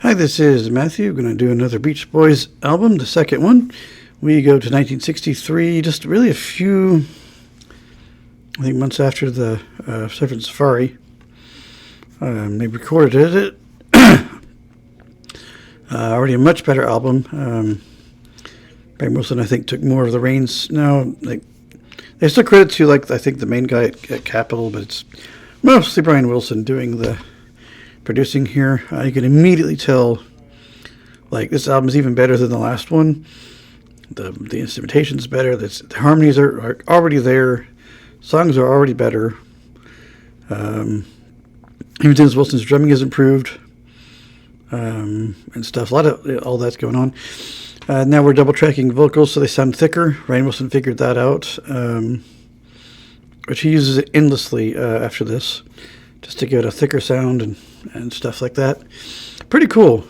Hi, this is Matthew. Going to do another Beach Boys album, the second one. We go to 1963, just really a few, I think, months after the Surfin' Safari. They recorded it. Already a much better album. Barry Wilson, I think, took more of the reins. Now, they still credit to, I think, the main guy at Capitol, but it's mostly Brian Wilson doing the producing here. You can immediately tell, this album is even better than the last one. The instrumentation's better. The harmonies are already there. Songs are already better. Even Dennis Wilson's drumming has improved, and stuff. A lot of all that's going on. Now we're double tracking vocals, so they sound thicker. Brian Wilson figured that out, which he uses it endlessly after this, just to get a thicker sound and stuff like that. Pretty cool.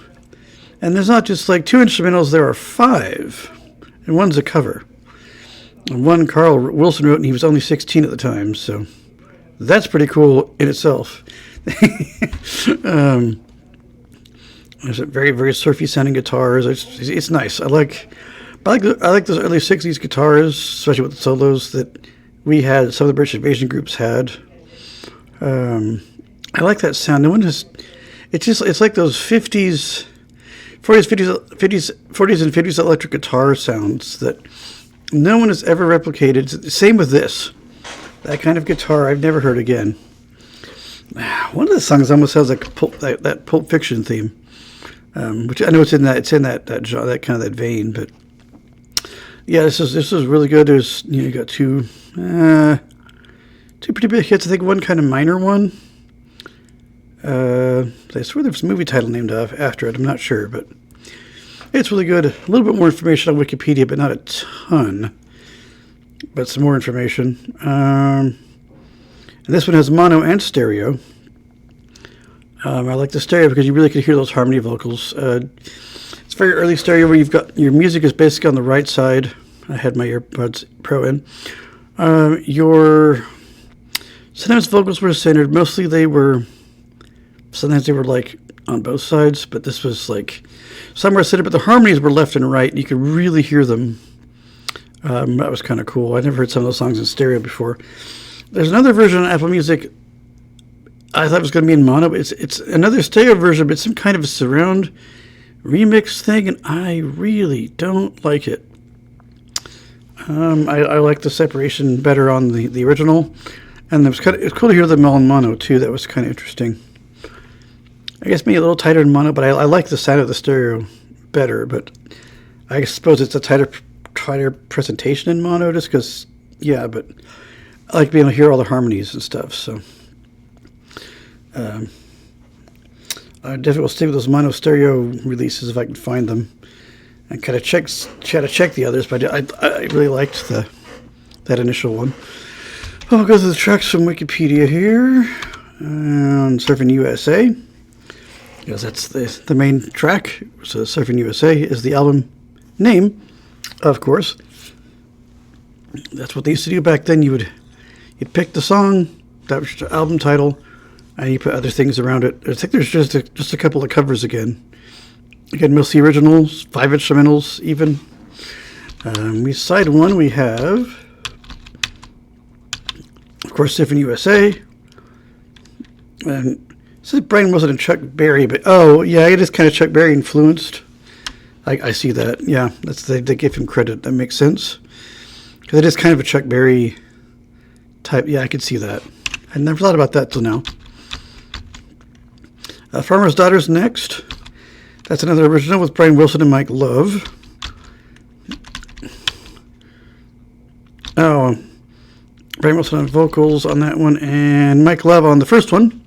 And there's not just 2 instrumentals, there are 5. And one's a cover. And one Carl Wilson wrote, and he was only 16 at the time, so that's pretty cool in itself. There's a very, very surfy sounding guitars. It's nice. I like those early 60s guitars, especially with the solos that we had, some of the British Invasion groups had. I like that sound. No one it's like those 40s and 50s electric guitar sounds that no one has ever replicated. Same with this. That kind of guitar I've never heard again. One of the songs almost has that Pulp Fiction theme, which I know it's in that kind of that vein. But yeah, this is really good. There's you got two pretty big hits. I think one kind of minor one. I swear there's a movie title named after it. I'm not sure, but it's really good. A little bit more information on Wikipedia, but not a ton. But some more information. And this one has mono and stereo. I like the stereo because you really can hear those harmony vocals. It's very early stereo where you've got your music is basically on the right side. I had my AirPods Pro in. Sometimes vocals were centered. Mostly sometimes they were on both sides, but this was some were centered, but the harmonies were left and right, and you could really hear them. That was kind of cool. I never heard some of those songs in stereo before. There's another version on Apple Music. I thought it was going to be in mono, but it's another stereo version, but it's some kind of a surround remix thing, and I really don't like it. I like the separation better on the original, and it was cool to hear them all in mono too. That was kind of interesting. I guess maybe a little tighter in mono, but I like the sound of the stereo better. But I suppose it's a tighter presentation in mono, just because. Yeah, but I like being able to hear all the harmonies and stuff. So I definitely will stick with those mono stereo releases if I can find them, and try to check the others. But I really liked that initial one. I'll go through the tracks from Wikipedia here on Surfin' USA. Because that's the main track. So Surfin' USA is the album name, of course. That's what they used to do back then. You'd pick the song, that was your album title, and you put other things around it. I think there's just a couple of covers again. Again, mostly originals, 5 instrumentals even. Side 1 we have, of course, Surfin' USA. And it says Brian Wilson and Chuck Berry, but it is kind of Chuck Berry influenced. I see that. Yeah, they give him credit. That makes sense. Because it is kind of a Chuck Berry type. Yeah, I could see that. I never thought about that till now. Farmer's Daughter's next. That's another original with Brian Wilson and Mike Love. Oh, Brian Wilson on vocals on that one, and Mike Love on the first one.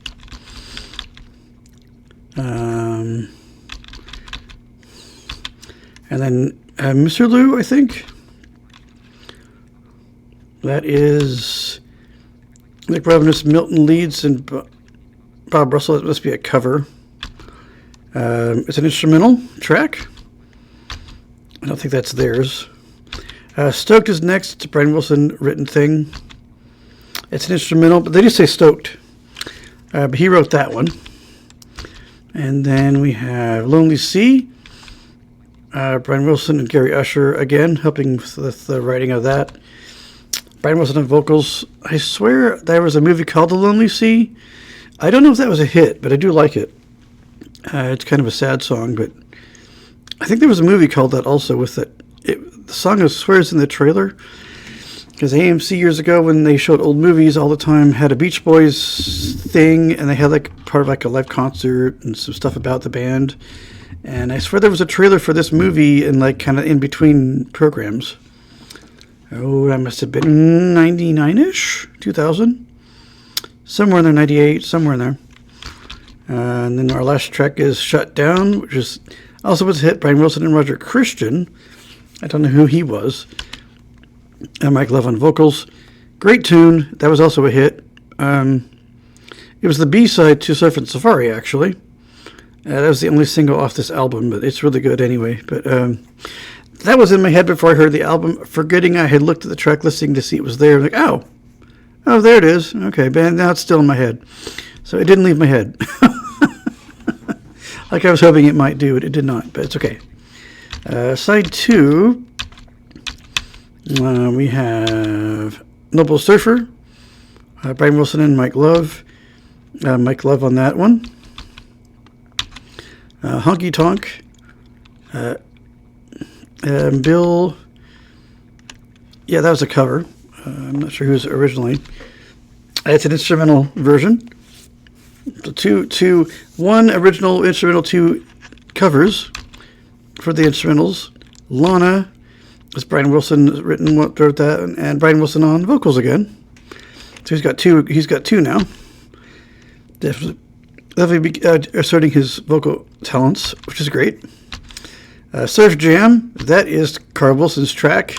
And then Mr. Lou, I think. That is Nick Revenus, Milton Leeds, and Bob Russell. That must be a cover. It's an instrumental track. I don't think that's theirs. Stoked is next. It's a Brian Wilson written thing. It's an instrumental, but they just say Stoked. But he wrote that one. And then we have Lonely Sea. Brian Wilson and Gary Usher again helping with the writing of that. Brian Wilson on vocals. I swear there was a movie called The Lonely Sea. I don't know if that was a hit, but I do like it. It's kind of a sad song, but I think there was a movie called that also with it. The song, I swear, is in the trailer. Because AMC years ago, when they showed old movies all the time, had a Beach Boys thing, and they had like part of like a live concert and some stuff about the band. And I swear there was a trailer for this movie in like kind of in between programs. Oh, that must have been 99-ish, 2000. Somewhere in there, 98, somewhere in there. And then our last track is Shut Down, which is also was a hit. Brian Wilson and Roger Christian. I don't know who he was. And Mike Love on vocals. Great tune. That was also a hit. It was the B-side to Surfin' Safari, actually. That was the only single off this album, but it's really good anyway. But that was in my head before I heard the album, forgetting I had looked at the track listing to see it was there. Like, oh, there it is. Okay, but now it's still in my head. So it didn't leave my head. Like I was hoping it might do, it did not, but it's okay. Side 2, we have Noble Surfer, Brian Wilson and Mike Love. Mike Love on that one. Honky Tonk. Bill. Yeah, that was a cover. I'm not sure who's originally. It's an instrumental version. So one original instrumental, 2 covers for the instrumentals. Lana, as Brian Wilson wrote that, and Brian Wilson on vocals again. So he's got two now. Definitely asserting his vocal talents, which is great. Surf Jam, that is Carl Wilson's track,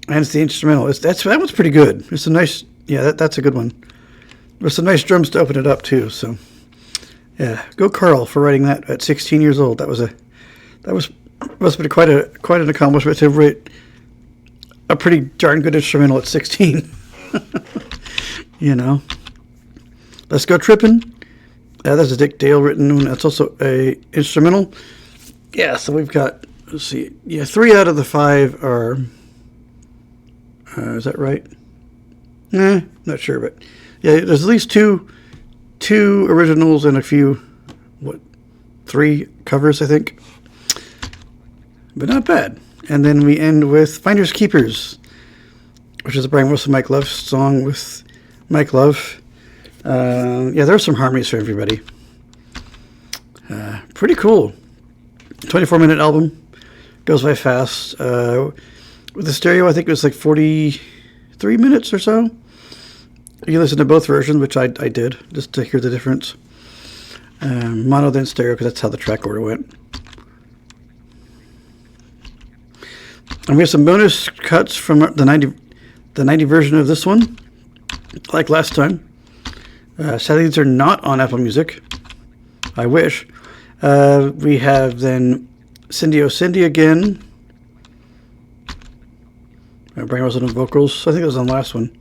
and it's the instrumental. That one's pretty good. It's a nice, that's a good one. With some nice drums to open it up too. So, yeah, go Carl for writing that at 16 years old. That must have been quite an accomplishment to write a pretty darn good instrumental at 16. Let's Go Trippin'. That's a Dick Dale written one. That's also a instrumental. Yeah, so we've got, let's see, 3 out of the 5 are, is that right? Not sure, but yeah, there's at least two originals and a few, 3 covers, I think. But not bad. And then we end with Finders Keepers, which is a Brian Wilson, Mike Love song with Mike Love. There's some harmonies for everybody. Pretty cool. 24-minute album. Goes by fast. With the stereo, I think it was like 43 minutes or so. You listen to both versions, which I did, just to hear the difference. Mono, then stereo, because that's how the track order went. And we have some bonus cuts from the 90 version of this one, like last time. Sadly, these are not on Apple Music. I wish. We have then Cindy O Cindy again. Brian Wilson on vocals. I think it was on the last one.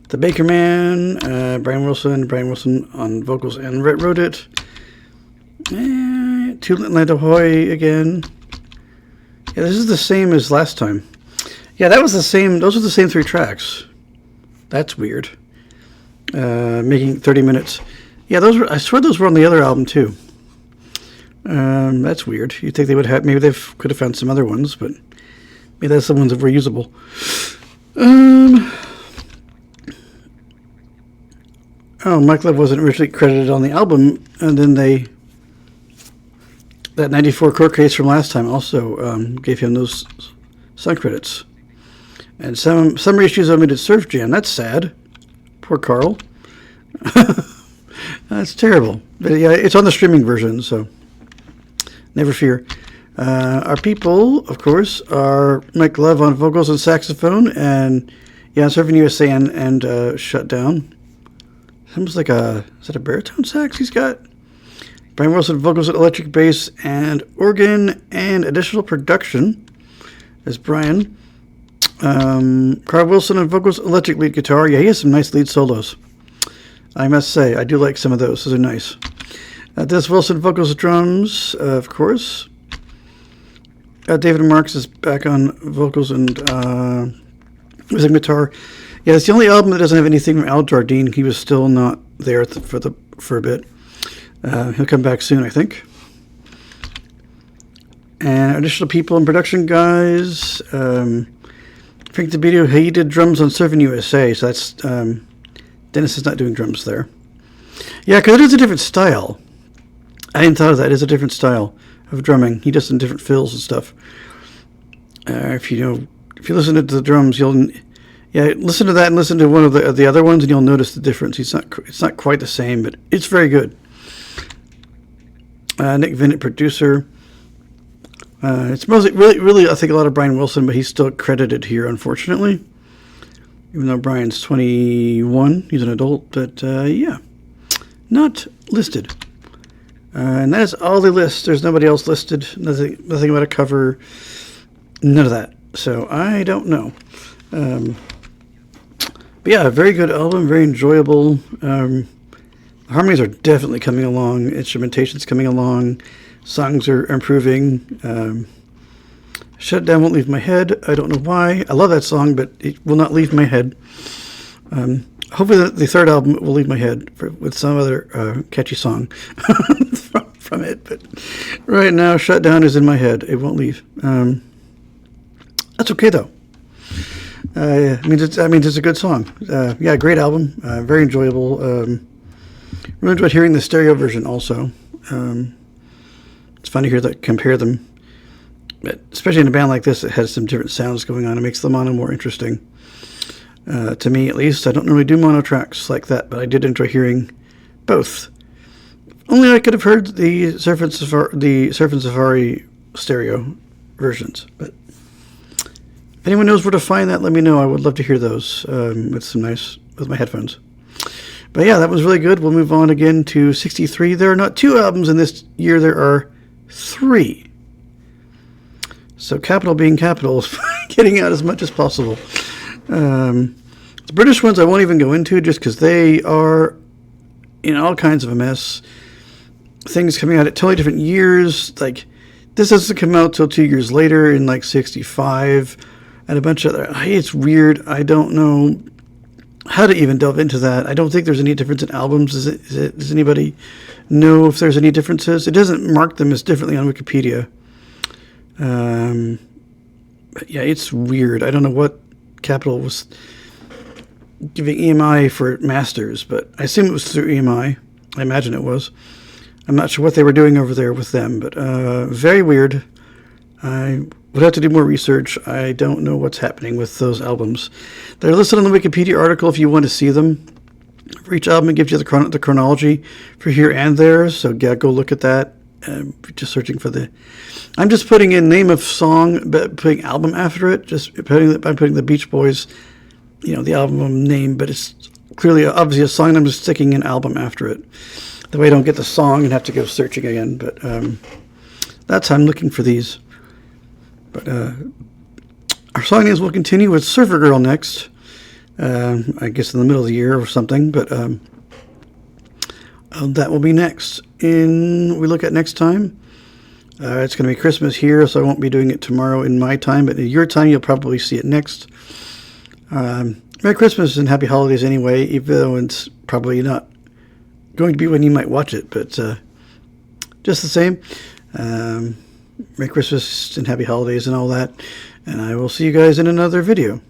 The Baker Man, Brian Wilson on vocals and wrote it. To Atlanta Hoy again. Yeah, this is the same as last time. Yeah, that was the same. Those are the same 3 tracks. That's weird. Making 30 minutes. Yeah, I swear those were on the other album too. That's weird. You'd think they would have, maybe they could have found some other ones, but maybe that's the ones that were usable. Mike Love wasn't originally credited on the album, and then that 94 court case from last time also gave him those song credits. And some reissues omitted Surf Jam. That's sad. Poor Carl. That's terrible. But yeah, it's on the streaming version, so never fear. Our people, of course, are Mike Love on vocals and saxophone, and Surfin' USA and Shut Down. Sounds like is that a baritone sax he's got? Brian Wilson vocals and electric bass and organ and additional production as Brian. Carl Wilson on vocals, electric lead guitar. Yeah, he has some nice lead solos. I must say, I do like some of those. Those are nice. Dennis Wilson, vocals, drums, of course. David Marks is back on vocals and music guitar. Yeah, it's the only album that doesn't have anything from Al Jardine. He was still not there for a bit. He'll come back soon, I think. And additional people and production guys. Frank DeVito, he did drums on Surfin USA, so that's Dennis is not doing drums there. Yeah, because it is a different style. I hadn't thought of that. It is a different style of drumming. He does some different fills and stuff. If you listen to the drums, listen to that and listen to one of the other ones, and you'll notice the difference. It's not quite the same, but it's very good. Nick Vinnett, producer. It's mostly really I think a lot of Brian Wilson, but he's still credited here, unfortunately. Even though Brian's 21, he's an adult, but not listed. And that is all they list. There's nobody else listed. Nothing about a cover. None of that. So I don't know. But yeah, a very good album, very enjoyable. Harmonies are definitely coming along. Instrumentation's coming along. Songs are improving. Shut Down Won't Leave My Head. I don't know why. I love that song, but it will not leave my head. Hopefully the third album will leave my head with some other catchy song from it. But right now, Shut Down is in my head. It won't leave. That's okay, though. I mean, it's a good song. Yeah, great album. Very enjoyable. Really enjoyed hearing the stereo version also. It's fun to hear that, compare them. But especially in a band like this, it has some different sounds going on. It makes the mono more interesting. To me, at least. I don't normally do mono tracks like that, but I did enjoy hearing both. Only I could have heard the Surf and Safari stereo versions. But if anyone knows where to find that, let me know. I would love to hear those with my headphones. But yeah, that was really good. We'll move on again to 63. There are not 2 albums in this year. There are 3. So Capital being Capital is getting out as much as possible. The British ones I won't even go into just because they are in all kinds of a mess. Things coming out at totally different years. Like, this doesn't come out till 2 years later in like 65. And a bunch of other... It's weird. I don't know how to even delve into that. I don't think there's any difference in albums. Does anybody know if there's any differences? It doesn't mark them as differently on Wikipedia. But yeah, it's weird. I don't know what Capitol was giving EMI for masters, but I assume it was through EMI. I imagine it was. I'm not sure what they were doing over there with them, but very weird. I would have to do more research. I don't know what's happening with those albums. They're listed on the Wikipedia article if you want to see them. For each album, it gives you the chronology for here and there, so yeah, go look at that. Just searching for I'm just putting in name of song, but putting album after it. I'm putting the Beach Boys, the album name, but it's clearly, obviously, a song. And I'm just sticking an album after it. That way I don't get the song and have to go searching again. But that's how I'm looking for these. But our song names will continue with Surfer Girl next. I guess in the middle of the year or something. But that will be next. We look at next time. It's going to be Christmas here, so I won't be doing it tomorrow in my time, but in your time, you'll probably see it next. Merry Christmas and Happy Holidays anyway, even though it's probably not going to be when you might watch it, but just the same. Merry Christmas and Happy Holidays and all that, and I will see you guys in another video.